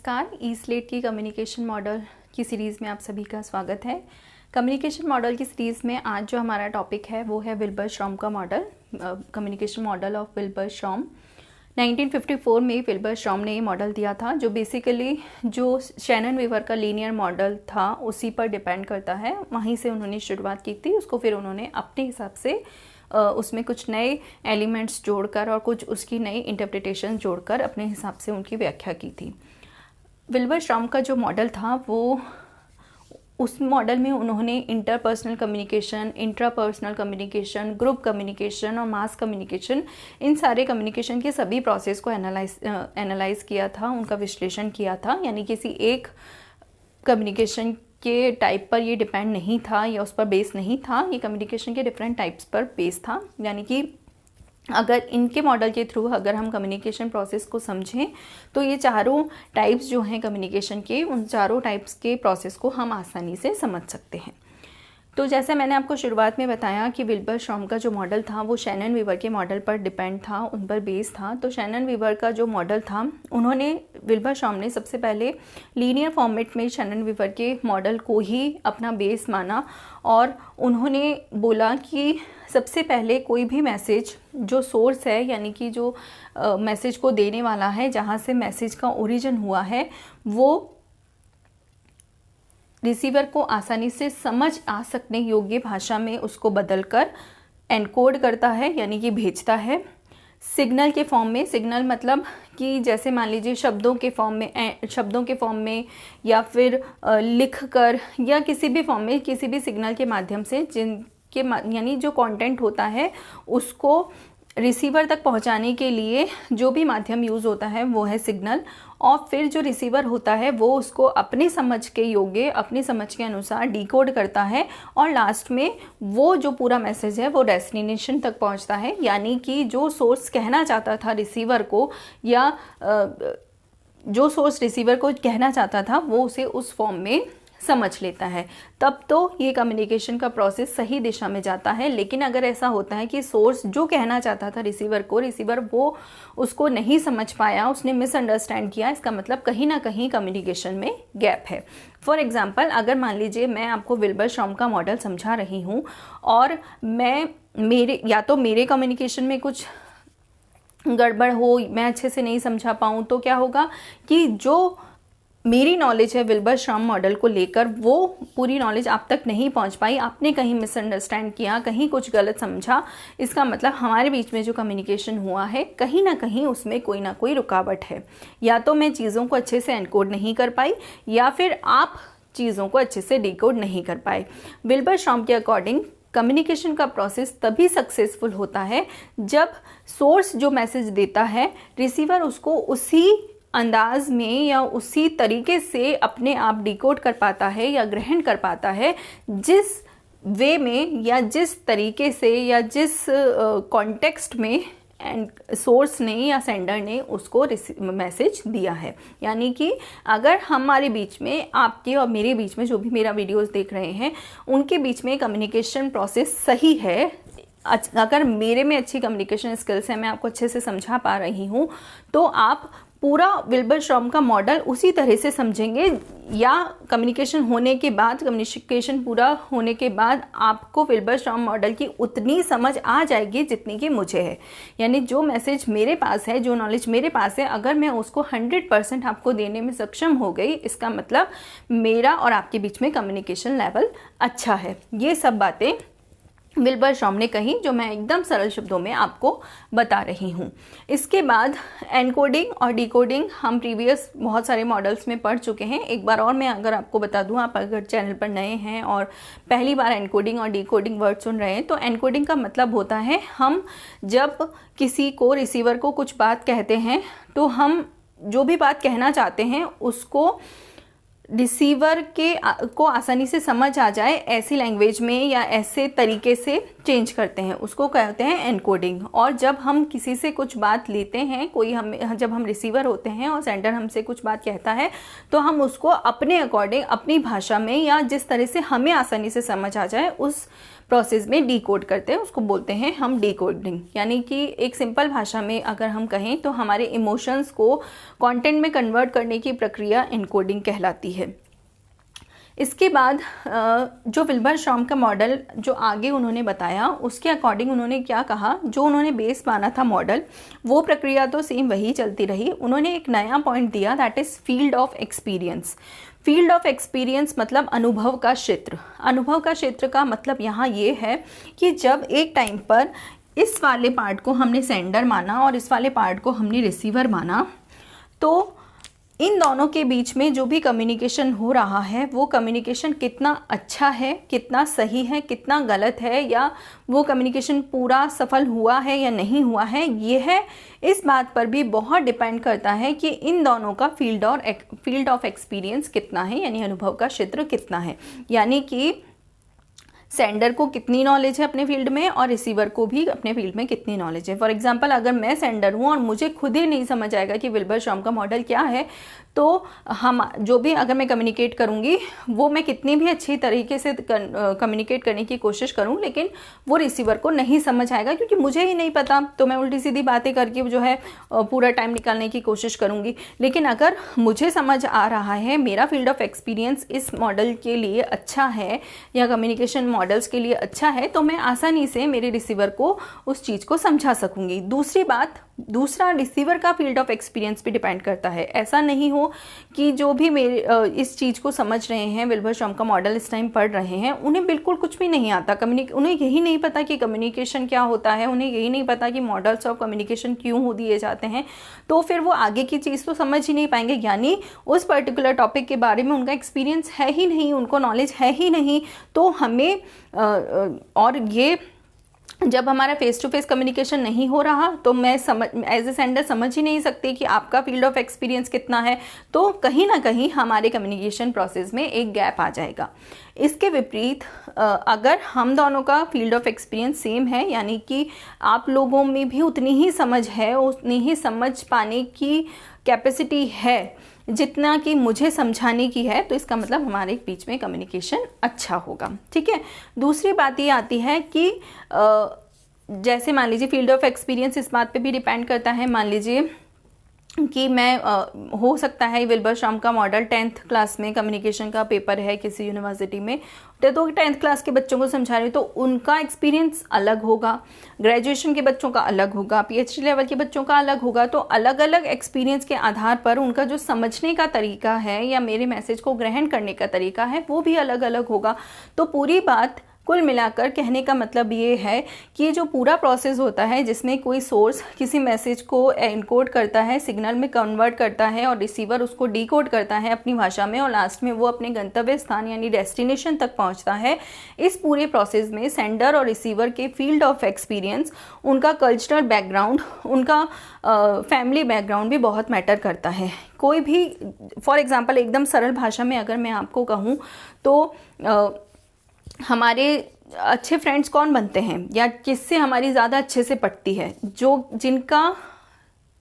नमस्कार, ई स्लेट की communication model की सीरीज़ में आप सभी का स्वागत है। कम्युनिकेशन मॉडल की सीरीज़ में आज जो हमारा टॉपिक है वो है विल्बर-शॉर्म का मॉडल, कम्युनिकेशन मॉडल ऑफ विल्बर-शॉर्म। 1954 में विल्बर-शॉर्म ने ये मॉडल दिया था, जो बेसिकली जो शैनन-वीवर का लीनियर मॉडल था उसी पर डिपेंड करता है। वहीं से उन्होंने शुरुआत की थी, उसको फिर उन्होंने अपने हिसाब से उसमें कुछ नए एलिमेंट्स जोड़कर और कुछ उसकी नई इंटरप्रिटेशन जोड़कर अपने हिसाब से उनकी व्याख्या की थी। विल्बर-शॉर्म का जो मॉडल था वो उस मॉडल में उन्होंने interpersonal communication, intrapersonal communication, group communication और मास कम्युनिकेशन, इन सारे कम्युनिकेशन के सभी प्रोसेस को एनालाइज किया था, उनका विश्लेषण किया था। यानी किसी एक कम्युनिकेशन के टाइप पर ये डिपेंड नहीं था या उस पर बेस नहीं था, ये कम्युनिकेशन के डिफरेंट टाइप्स पर बेस था। यानी कि अगर इनके मॉडल के थ्रू अगर हम कम्युनिकेशन प्रोसेस को समझें तो ये चारों टाइप्स जो हैं कम्युनिकेशन के, उन चारों टाइप्स के प्रोसेस को हम आसानी से समझ सकते हैं। तो जैसे मैंने आपको शुरुआत में बताया कि विल्बर-शॉर्म का जो मॉडल था वो शैनन-वीवर के मॉडल पर डिपेंड था, उन पर बेस था। तो शैनन-वीवर का जो मॉडल था, उन्होंने विल्बर-शॉर्म ने सबसे पहले लीनियर फॉर्मेट में शैनन-वीवर के मॉडल को ही अपना बेस माना और उन्होंने बोला कि सबसे पहले कोई भी मैसेज जो सोर्स है, यानी कि जो मैसेज को देने वाला है, जहाँ से मैसेज का ओरिजिन हुआ है, वो रिसीवर को आसानी से समझ आ सकने योग्य भाषा में उसको बदलकर एनकोड करता है, यानी कि भेजता है सिग्नल के फॉर्म में। सिग्नल मतलब कि जैसे मान लीजिए शब्दों के फॉर्म में या फिर लिख कर या किसी भी फॉर्म में, किसी भी सिग्नल के माध्यम से, यानी जो कंटेंट होता है उसको रिसीवर तक पहुंचाने के लिए जो भी माध्यम यूज़ होता है वो है सिग्नल। और फिर जो रिसीवर होता है वो उसको अपनी समझ के योग्य, अपनी समझ के अनुसार डिकोड करता है और लास्ट में वो जो पूरा मैसेज है वो डेस्टिनेशन तक पहुंचता है। यानी कि जो सोर्स कहना चाहता था रिसीवर को, या जो सोर्स रिसीवर को कहना चाहता था वो उसे उस फॉर्म में समझ लेता है, तब तो ये कम्युनिकेशन का प्रोसेस सही दिशा में जाता है। लेकिन अगर ऐसा होता है कि सोर्स जो कहना चाहता था रिसीवर को, रिसीवर वो उसको नहीं समझ पाया, उसने मिसअंडरस्टैंड किया, इसका मतलब कहीं ना कहीं कम्युनिकेशन में गैप है। फॉर एग्जाम्पल, अगर मान लीजिए मैं आपको विल्बर-शॉर्म का मॉडल समझा रही हूँ और मेरे कम्युनिकेशन में कुछ गड़बड़ हो, मैं अच्छे से नहीं समझा पाऊँ, तो क्या होगा कि जो मेरी नॉलेज है विल्बर-शॉर्म मॉडल को लेकर, वो पूरी नॉलेज आप तक नहीं पहुंच पाई, आपने कहीं मिसअंडरस्टैंड किया, कहीं कुछ गलत समझा, इसका मतलब हमारे बीच में जो कम्युनिकेशन हुआ है कहीं ना कहीं उसमें कोई ना कोई रुकावट है। या तो मैं चीज़ों को अच्छे से एनकोड नहीं कर पाई या फिर आप चीज़ों को अच्छे से डिकोड नहीं कर पाए। विल्बर-शॉर्म के अकॉर्डिंग कम्युनिकेशन का प्रोसेस तभी सक्सेसफुल होता है जब सोर्स जो मैसेज देता है, रिसीवर उसको उसी अंदाज में या उसी तरीके से अपने आप डिकोड कर पाता है या ग्रहण कर पाता है, जिस वे में या जिस तरीके से या जिस कॉन्टेक्स्ट में सोर्स ने या सेंडर ने उसको मैसेज दिया है। यानी कि अगर हमारे बीच में, आपके और मेरे बीच में, जो भी मेरा वीडियोस देख रहे हैं, उनके बीच में कम्युनिकेशन प्रोसेस सही है, अगर मेरे में अच्छी कम्युनिकेशन स्किल्स है, मैं आपको अच्छे से समझा पा रही हूँ, तो आप पूरा विल्बर-शॉर्म का मॉडल उसी तरह से समझेंगे। या कम्युनिकेशन होने के बाद, कम्युनिकेशन पूरा होने के बाद आपको विल्बर-शॉर्म मॉडल की उतनी समझ आ जाएगी जितनी कि मुझे है। यानी जो मैसेज मेरे पास है, जो नॉलेज मेरे पास है, अगर मैं उसको 100% आपको देने में सक्षम हो गई, इसका मतलब मेरा और आपके बीच में कम्युनिकेशन लेवल अच्छा है। ये सब बातें विल्बर-शॉर्म ने कही, जो मैं एकदम सरल शब्दों में आपको बता रही हूँ। इसके बाद एनकोडिंग और डिकोडिंग हम प्रीवियस बहुत सारे मॉडल्स में पढ़ चुके हैं। एक बार और मैं अगर आपको बता दूँ, आप अगर चैनल पर नए हैं और पहली बार एनकोडिंग और डिकोडिंग वर्ड सुन रहे हैं, तो एनकोडिंग का मतलब होता है, हम जब किसी को, रिसीवर को कुछ बात कहते हैं, तो हम जो भी बात कहना चाहते हैं उसको रिसीवर को आसानी से समझ आ जाए ऐसी लैंग्वेज में या ऐसे तरीके से चेंज करते हैं, उसको कहते हैं एनकोडिंग। और जब हम किसी से कुछ बात लेते हैं, जब हम रिसीवर होते हैं और सेंडर हमसे कुछ बात कहता है, तो हम उसको अपने अकॉर्डिंग अपनी भाषा में या जिस तरह से हमें आसानी से समझ आ जाए उस प्रोसेस में डीकोड करते हैं, उसको बोलते हैं हम डीकोडिंग। यानी कि एक सिंपल भाषा में अगर हम कहें तो हमारे इमोशंस को कंटेंट में कन्वर्ट करने की प्रक्रिया एनकोडिंग कहलाती है। इसके बाद जो विल्बर श्रॉम का मॉडल जो आगे उन्होंने बताया, उसके अकॉर्डिंग उन्होंने क्या कहा, जो उन्होंने बेस माना था मॉडल, वो प्रक्रिया तो सेम वही चलती रही। उन्होंने एक नया पॉइंट दिया, that is field of experience. Field of experience मतलब अनुभव का क्षेत्र। अनुभव का क्षेत्र का मतलब यहाँ ये है कि जब एक टाइम पर इस वाले पार्ट को हमने सेंडर माना और इस वाले पार्ट को हमने रिसीवर माना, तो इन दोनों के बीच में जो भी कम्युनिकेशन हो रहा है वो कम्युनिकेशन कितना अच्छा है, कितना सही है, कितना गलत है, या वो कम्युनिकेशन पूरा सफल हुआ है या नहीं हुआ है, ये है इस बात पर भी बहुत डिपेंड करता है कि इन दोनों का फील्ड ऑफ एक्सपीरियंस कितना है, यानी अनुभव का क्षेत्र कितना है। यानी कि सेंडर को कितनी नॉलेज है अपने फील्ड में और रिसीवर को भी अपने फील्ड में कितनी नॉलेज है। फॉर एग्जांपल, अगर मैं सेंडर हूँ और मुझे खुद ही नहीं समझ आएगा कि विल्बर श्रॉम का मॉडल क्या है, तो हम जो भी अगर मैं कम्युनिकेट करूँगी वो मैं कितनी भी अच्छी तरीके से कम्युनिकेट करने की कोशिश करूँ, लेकिन वो रिसीवर को नहीं समझ आएगा क्योंकि मुझे ही नहीं पता, तो मैं उल्टी सीधी बातें करके जो है पूरा टाइम निकालने की कोशिश करूँगी। लेकिन अगर मुझे समझ आ रहा है, मेरा फील्ड ऑफ एक्सपीरियंस इस मॉडल के लिए अच्छा है या कम्युनिकेशन मॉडल्स के लिए अच्छा है, तो मैं आसानी से मेरे रिसीवर को उस चीज़ को समझा सकूँगी। दूसरी बात, दूसरा रिसीवर का फील्ड ऑफ एक्सपीरियंस भी डिपेंड करता है। ऐसा नहीं हो कि जो भी मेरे इस चीज़ को समझ रहे हैं, विल्बर श्रॉम का मॉडल इस टाइम पढ़ रहे हैं, उन्हें बिल्कुल कुछ भी नहीं आता, उन्हें यही नहीं पता कि कम्युनिकेशन क्या होता है, उन्हें यही नहीं पता कि मॉडल्स ऑफ कम्युनिकेशन क्यों हो दिए जाते हैं, तो फिर वो आगे की चीज़ तो समझ ही नहीं पाएंगे। यानी उस पर्टिकुलर टॉपिक के बारे में उनका एक्सपीरियंस है ही नहीं, उनको नॉलेज है ही नहीं। तो हमें और ये जब हमारा फेस टू फेस कम्युनिकेशन नहीं हो रहा, तो मैं एज ए सेंडर समझ ही नहीं सकती कि आपका फील्ड ऑफ एक्सपीरियंस कितना है, तो कहीं ना कहीं हमारे कम्युनिकेशन प्रोसेस में एक गैप आ जाएगा। इसके विपरीत अगर हम दोनों का फील्ड ऑफ एक्सपीरियंस सेम है, यानी कि आप लोगों में भी उतनी ही समझ है, उतनी ही समझ पाने की कैपेसिटी है जितना कि मुझे समझाने की है, तो इसका मतलब हमारे बीच में कम्युनिकेशन अच्छा होगा। ठीक है। दूसरी बात ये आती है कि जैसे मान लीजिए फील्ड ऑफ एक्सपीरियंस इस बात पे भी डिपेंड करता है, मान लीजिए कि मैं हो सकता है विल्बर श्रॉम का मॉडल 10th क्लास में कम्युनिकेशन का पेपर है किसी यूनिवर्सिटी में, तो 10th क्लास के बच्चों को समझा रही हूँ, तो उनका एक्सपीरियंस अलग होगा, ग्रेजुएशन के बच्चों का अलग होगा, PhD लेवल के बच्चों का अलग होगा। तो अलग अलग एक्सपीरियंस के आधार पर उनका जो समझने का तरीका है या मेरे मैसेज को ग्रहण करने का तरीका है वो भी अलग अलग होगा। तो पूरी बात कुल मिलाकर कहने का मतलब ये है कि जो पूरा प्रोसेस होता है जिसमें कोई सोर्स किसी मैसेज को एनकोड करता है, सिग्नल में कन्वर्ट करता है और रिसीवर उसको डीकोड करता है अपनी भाषा में, और लास्ट में वो अपने गंतव्य स्थान यानी डेस्टिनेशन तक पहुंचता है। इस पूरे प्रोसेस में सेंडर और रिसीवर के फील्ड ऑफ एक्सपीरियंस, उनका कल्चरल बैकग्राउंड, उनका फैमिली बैकग्राउंड भी बहुत मैटर करता है। कोई भी फॉर एग्जाम्पल एकदम सरल भाषा में अगर मैं आपको कहूँ तो हमारे अच्छे फ्रेंड्स कौन बनते हैं या किससे हमारी ज़्यादा अच्छे से पटती है, जिनका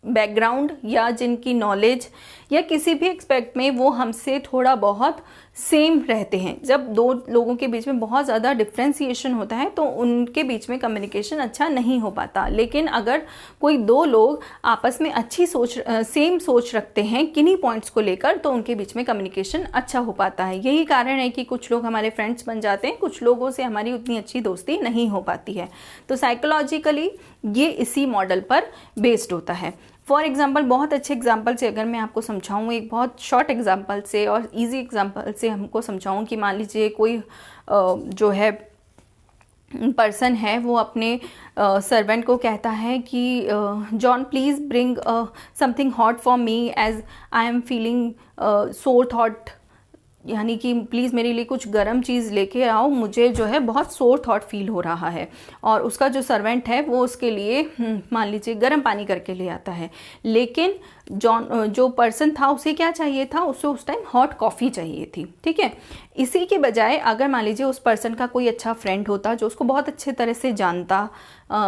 बैकग्राउंड या जिनकी नॉलेज या किसी भी एक्सपेक्ट में वो हमसे थोड़ा बहुत सेम रहते हैं। जब दो लोगों के बीच में बहुत ज़्यादा डिफ्रेंसिएशन होता है तो उनके बीच में कम्युनिकेशन अच्छा नहीं हो पाता। लेकिन अगर कोई दो लोग आपस में अच्छी सेम सोच रखते हैं किन्हीं पॉइंट्स को लेकर, तो उनके बीच में कम्युनिकेशन अच्छा हो पाता है। यही कारण है कि कुछ लोग हमारे फ्रेंड्स बन जाते हैं, कुछ लोगों से हमारी उतनी अच्छी दोस्ती नहीं हो पाती है। तो साइकोलॉजिकली ये इसी मॉडल पर बेस्ड होता है। फॉर एग्जाम्पल, बहुत अच्छे एग्जाम्पल से अगर मैं आपको समझाऊँ, एक बहुत शॉर्ट एग्जाम्पल से और इजी एग्जाम्पल से हमको समझाऊँ कि मान लीजिए कोई जो है पर्सन है वो अपने सर्वेंट को कहता है कि John please bring something hot for me as I am feeling sore थॉट यानी कि प्लीज़ मेरे लिए कुछ गर्म चीज़ लेके आओ, मुझे जो है बहुत सोर थॉट फील हो रहा है, और उसका जो सर्वेंट है वो उसके लिए मान लीजिए गर्म पानी करके ले आता है, लेकिन जो पर्सन था उसे क्या चाहिए था, उसे उस टाइम हॉट कॉफ़ी चाहिए थी, ठीक है। इसी के बजाय अगर मान लीजिए उस पर्सन का कोई अच्छा फ्रेंड होता जो उसको बहुत अच्छे तरह से जानता,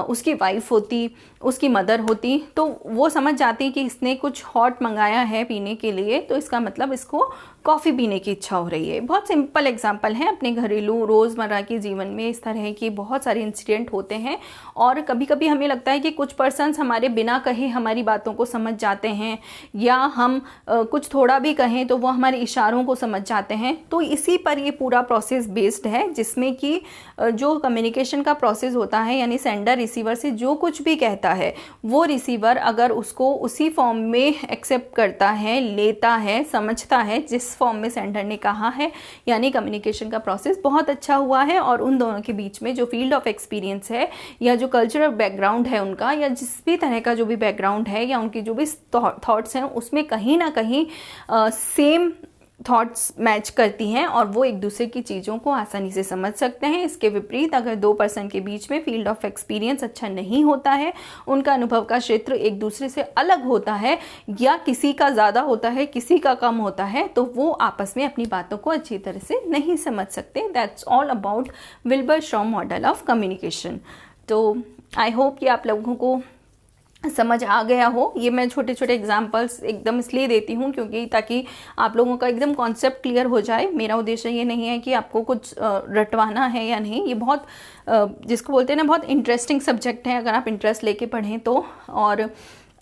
उसकी वाइफ होती, उसकी मदर होती, तो वो समझ जाती कि इसने कुछ हॉट मंगाया है पीने के लिए, तो इसका मतलब इसको कॉफ़ी पीने की इच्छा हो रही है। बहुत सिंपल एग्जांपल है, अपने घरेलू रोज़मर्रा के जीवन में इस तरह के बहुत सारे इंसिडेंट होते हैं, और कभी कभी हमें लगता है कि कुछ पर्सन्स हमारे बिना कहे हमारी बातों को समझ जाते हैं, या हम कुछ थोड़ा भी कहें तो वो हमारे इशारों को समझ जाते हैं। तो इसी पर ये पूरा प्रोसेस बेस्ड है, जिसमें कि जो कम्युनिकेशन का प्रोसेस होता है, यानी सेंडर रिसीवर से जो कुछ भी कहता है वो रिसीवर अगर उसको उसी फॉर्म में एक्सेप्ट करता है, लेता है, समझता है जिस फॉर्म में सेंडर ने कहा है, यानी कम्युनिकेशन का प्रोसेस बहुत अच्छा हुआ है। और उन दोनों के बीच में जो फील्ड ऑफ एक्सपीरियंस है, या जो कल्चरल बैकग्राउंड है उनका, या जिस भी तरह का जो भी बैकग्राउंड है, या उनकी जो भी थॉट्स हैं, उसमें कहीं ना कहीं सेम थॉट्स मैच करती हैं, और वो एक दूसरे की चीज़ों को आसानी से समझ सकते हैं। इसके विपरीत अगर दो पर्सन के बीच में फील्ड ऑफ एक्सपीरियंस अच्छा नहीं होता है, उनका अनुभव का क्षेत्र एक दूसरे से अलग होता है, या किसी का ज़्यादा होता है, किसी का कम होता है, तो वो आपस में अपनी बातों को अच्छी तरह से नहीं समझ सकते। That's all about Wilbur शॉम model of communication. तो आई होप कि आप लोगों को समझ आ गया हो। ये मैं छोटे छोटे एग्जांपल्स एकदम इसलिए देती हूँ क्योंकि ताकि आप लोगों का एकदम कॉन्सेप्ट क्लियर हो जाए। मेरा उद्देश्य ये नहीं है कि आपको कुछ रटवाना है या नहीं। ये बहुत जिसको बोलते हैं ना, बहुत इंटरेस्टिंग सब्जेक्ट है अगर आप इंटरेस्ट लेके पढ़ें तो। और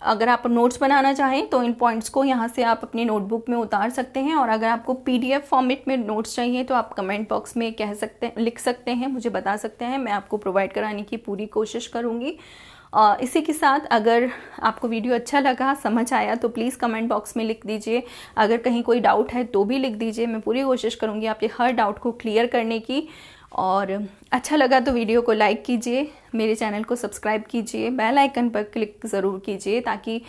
अगर आप नोट्स बनाना चाहें तो इन पॉइंट्स को यहाँ से आप अपनी नोटबुक में उतार सकते हैं, और अगर आपको PDF फॉर्मेट में नोट्स चाहिए तो आप कमेंट बॉक्स में कह सकते हैं, लिख सकते हैं, मुझे बता सकते हैं, मैं आपको प्रोवाइड कराने की पूरी कोशिश करूँगी। इसी के साथ अगर आपको वीडियो अच्छा लगा, समझ आया, तो प्लीज़ कमेंट बॉक्स में लिख दीजिए। अगर कहीं कोई डाउट है तो भी लिख दीजिए, मैं पूरी कोशिश करूँगी आपके हर डाउट को क्लियर करने की। और अच्छा लगा तो वीडियो को लाइक कीजिए, मेरे चैनल को सब्सक्राइब कीजिए, बेल आइकन पर क्लिक ज़रूर कीजिए, ताकि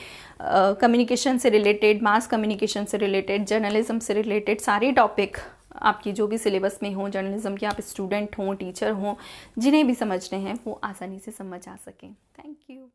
कम्युनिकेशन से रिलेटेड, मास कम्युनिकेशन से रिलेटेड, जर्नलिज्म से रिलेटेड सारे टॉपिक आपकी जो भी सिलेबस में हो, जर्नलिज्म के आप स्टूडेंट हों, टीचर हों, जिन्हें भी समझने हैं वो आसानी से समझ आ सकें। Thank you.